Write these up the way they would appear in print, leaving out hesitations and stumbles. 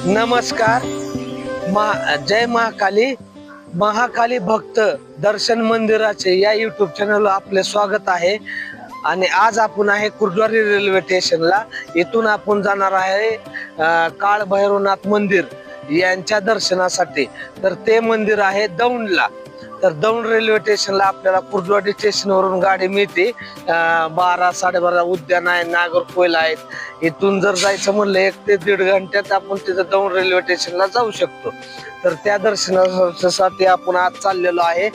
नमस्कार. जय महाकाली. महाकाली भक्त दर्शन मंदिराचे या युट्यूब चॅनलला आपले स्वागत आहे. आणि आज आपण आहे कुर्डवाडी रेल्वे स्टेशनला. इथून आपण जाणार आहे काळ भैरवनाथ मंदिर यांच्या दर्शनासाठी. तर ते मंदिर आहे दौंडला. तर दौंड रेल्वे स्टेशनला आपल्याला कुर्डवाडी स्टेशनवरून गाडी मिळते. 12-12:30 उद्यान आहे, नागरकोइल आहेत. इथून जर जायचं म्हणलं 1 ते 1.5 घंट्यात आपण तिथं दौंड रेल्वे स्टेशनला जाऊ शकतो. तर त्या दर्शनासाठी आपण आज चाललेलो आहे.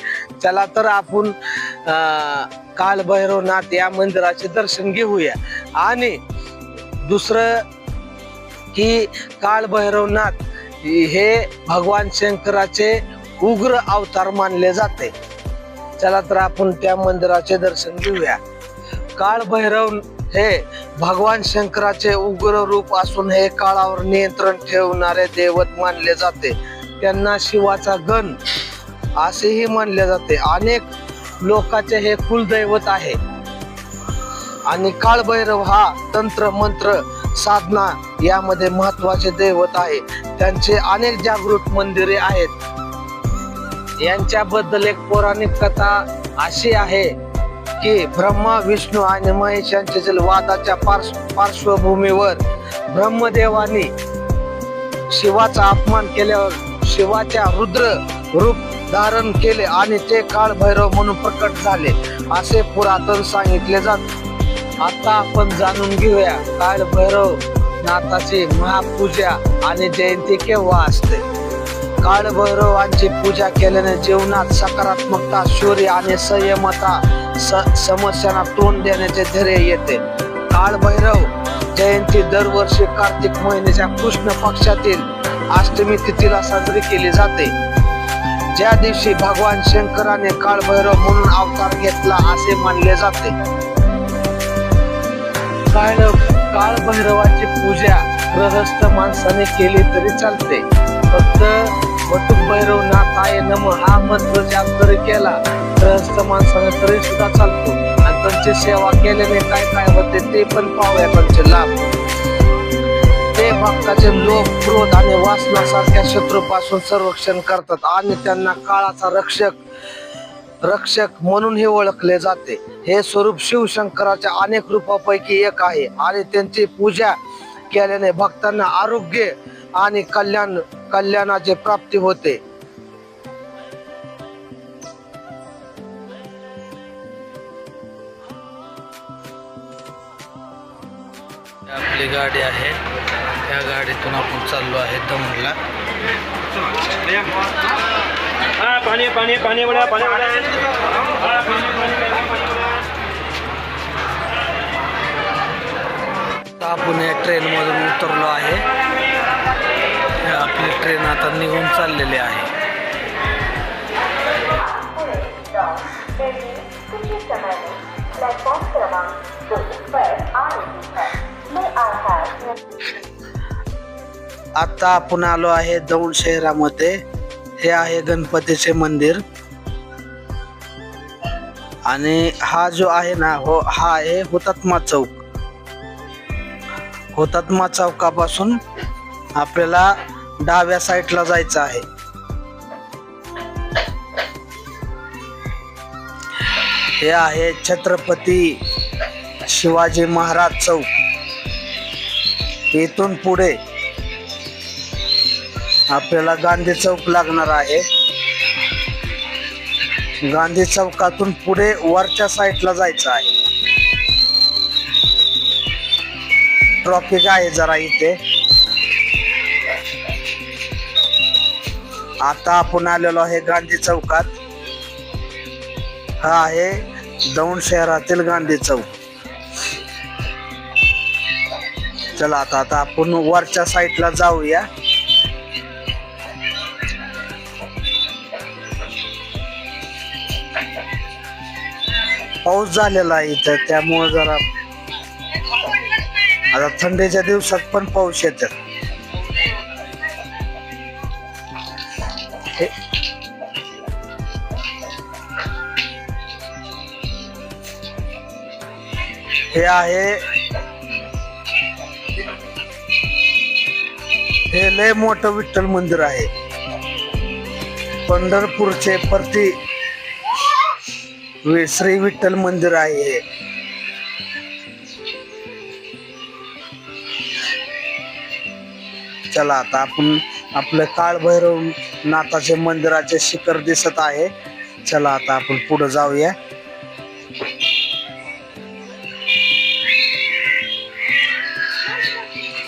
चला तर आपण काळ भैरवनाथ या मंदिराचे दर्शन घेऊया. आणि दुसरं की काळ भैरवनाथ हे भगवान शंकराचे उग्र अवतार मानले जाते. चला तर आपण त्या मंदिराचे दर्शन घेऊया. काळ भैरव हे भगवान शंकराचे उग्र रूप असून हे काळावर नियंत्रण ठेवणारे दैवत मानले जाते. त्यांना शिवाचा गण असेही मानले जाते. अनेक लोकांचे हे कुलदैवत आहे. आणि काळ भैरव हा तंत्र मंत्र साधना यामध्ये महत्वाचे दैवत आहे. त्यांचे अनेक जागृत मंदिरे आहेत. यांच्याबद्दल एक पौराणिक कथा अशी आहे की ब्रह्मा विष्णू आणि महेश यांच्या वादाच्या पार्श्वभूमीवर ब्रह्मदेवानी शिवाचा अपमान केल्यावर शिवाच्या रुद्र रूप धारण केले आणि ते काळ भैरव म्हणून प्रकट झाले असे पुरातन सांगितले जाते. आता आपण जाणून घेऊया काळ भैरव नाथाची महापूजा आणि जयंती केव्हा असते. काळ भैरवांची पूजा केल्याने जीवनात सकारात्मकता, शौर्य आणि संयमता समस्यांना तोंड देण्याचे धैर्य येते. काळ भैरव जयंती दरवर्षी कार्तिक महिन्याच्या कृष्ण पक्षातील अष्टमी तिथीला साजरी केली जाते. ज्या दिवशी भगवान शंकराने काळ भैरव म्हणून अवतार घेतला असे मानले जाते. काळ भैरवाची पूजा गृहस्थ माणसाने केली तरी चालते. फक्त वटुक भैरवनाथ आहे नम हा मंत्र जाप जरी केला गृहस्थ माणसाने तरी सुद्धा चालतो. आणि त्यांची सेवा केल्याने काय काय होते ते पण पाहूया. त्यांचे लाभ. ते भक्ताचे लोभ, क्रोध आणि वासनासारख्या शत्रूपासून संरक्षण करतात आणि त्यांना काळाचा रक्षक म्हणूनही ओळखले जाते. हे स्वरूप शिवशंकराच्या अनेक रूपापैकी एक आहे आणि त्यांची पूजा केल्याने भक्तांना आरोग्य आणि कल्याणाची प्राप्ती होते. आपली गाडी आहे. त्या गाडीतून आपण चाललो आहे दौंडला. पाणी पाणी पाणी बडा पाणी बडा. आपण या ट्रेन मधून उतरलो आहे. आपली ट्रेन आता निघून चाललेली आहे. आता आपण आलो आहे दौंड शहरामध्ये. हे आहे गणपतीचे मंदिर. आणि हा जो आहे ना हा आहे हुतात्मा चौक. हुतात्मा चौकापासून आपल्याला डाव्या साईडला जायचं आहे. हे आहे छत्रपती शिवाजी महाराज चौक. इथून पुढे आपल्याला गांधी चौक लागणार आहे. गांधी चौकातून पुढे वरच्या साईडला जायचं आहे. ट्रॉफिक आहे जरा इथे. आता आपण आलेलो आहे गांधी चौकात. हा आहे दौंड शहरातील गांधी चौक. चला आता आपण वरच्या साईडला जाऊया. पाऊस झालेला आहे इथं, त्यामुळे जरा आता थंडीच्या दिवसात पण पाऊस येतो. हे आहे हे लय मोठं विठ्ठल मंदिर आहे. पंढरपूरचे श्री विठ्ठल मंदिर आहे हे. चला आता आपण आपलं काळभैरव नाथाचे मंदिराचे शिखर दिसत आहे. चला आता आपण पुढे जाऊया.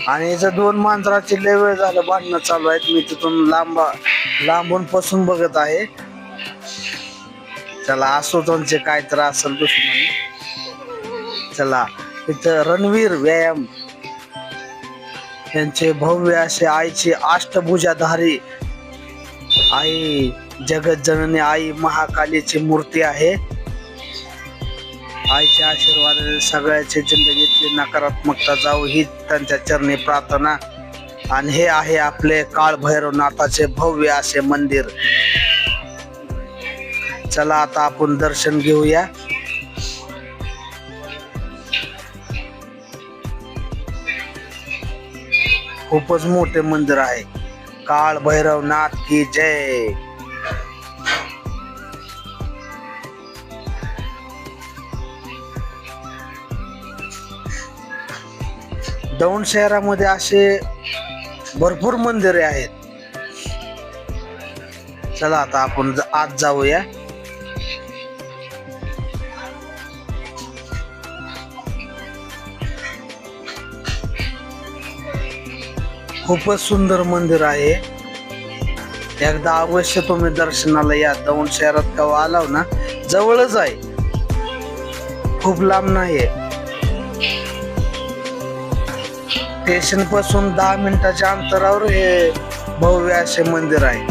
आणि इथं दोन मांजराची लय वेळ झालं भांडणं चालू आहेत. मी तिथून लांबून पासून बघत आहे. चला असो त्यांचे काय तर असेल दुश्मनी. चला इथं रणवीर व्यायाम यांचे भव्य असे आईची अष्टभुजाधारी आई जगत जननी आई महाकालीची मूर्ती आहे. आईच्या आशीर्वादाने सगळ्याची जिंदगीतली नकारात्मकता जाऊ ही त्यांच्या चरणी प्रार्थना. आणि हे आहे आपले काळभैरवनाथाचे भव्य असे मंदिर. चला आता आपण दर्शन घेऊया. खूपच मोठे मंदिर आहे. काळभैरवनाथ की जय. दौंड शहरामध्ये असे भरपूर मंदिरे आहेत. चला आता आपण आत जाऊया. खूपच सुंदर मंदिर आहे. एकदा अवश्य तुम्ही दर्शनाला या. दौंड शहरात केव्हा आलाव ना, जवळच आहे, खूप लांब नाहीये. स्टेशन पासून 10 मिनिटाच्या अंतरावर हे भव्य असे मंदिर आहे.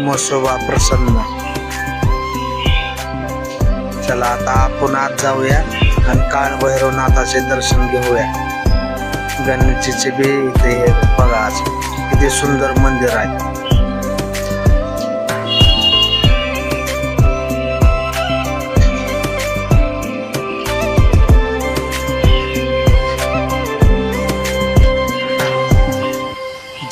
म्हसोबा प्रसन्न. चला आता आपण आत जाऊया आणि काळभैरवनाथाचे दर्शन घेऊया. गणेशजीचे बी इथे बघा आज किती सुंदर मंदिर आहे.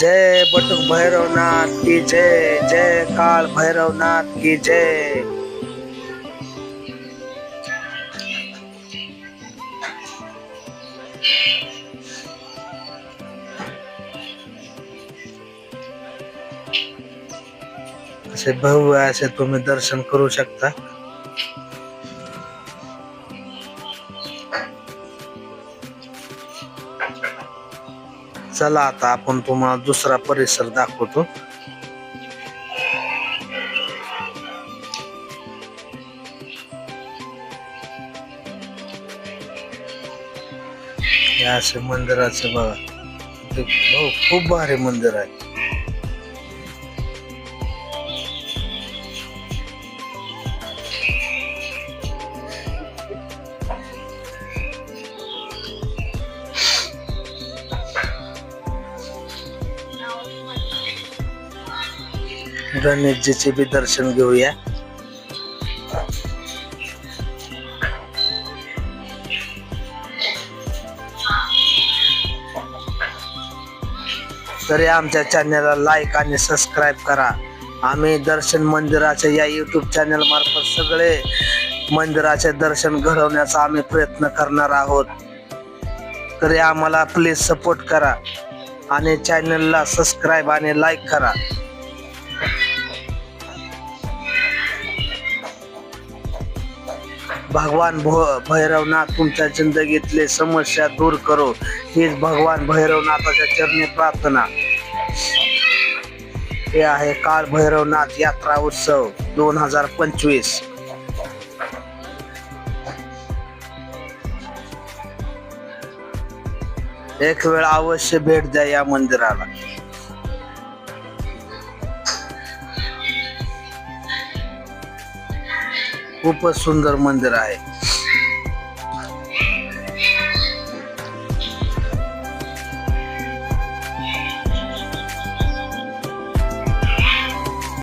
जय बटुक भैरवनाथ की जय. जय काल भैरवनाथ की जय. असे भव्य असे तुम्ही दर्शन करू शकता. चला आता आपण तुम्हाला दुसरा परिसर दाखवतो. हे असे मंदिराचे बघा, खूप भारी मंदिर आहे. गणेशजीचे बी दर्शन घेऊया. तरी आमच्या चॅनलला लाईक आणि सबस्क्राईब करा. आम्ही दर्शन मंदिराच्या या युट्यूब चॅनल मार्फत सगळे मंदिराचे दर्शन घडवण्याचा आम्ही प्रयत्न करणार आहोत. तरी आम्हाला प्लीज सपोर्ट करा आणि चॅनलला सबस्क्राईब आणि लाईक करा. भगवान भैरवनाथ तुमच्या जिंदगीतले समस्या दूर करो हीच भगवान भैरवनाथाच्या चरणी प्रार्थना. हे आहे काळ भैरवनाथ यात्रा उत्सव 2025. एक वेळ अवश्य भेट द्या या मंदिराला. खूपच सुंदर मंदिर आहे.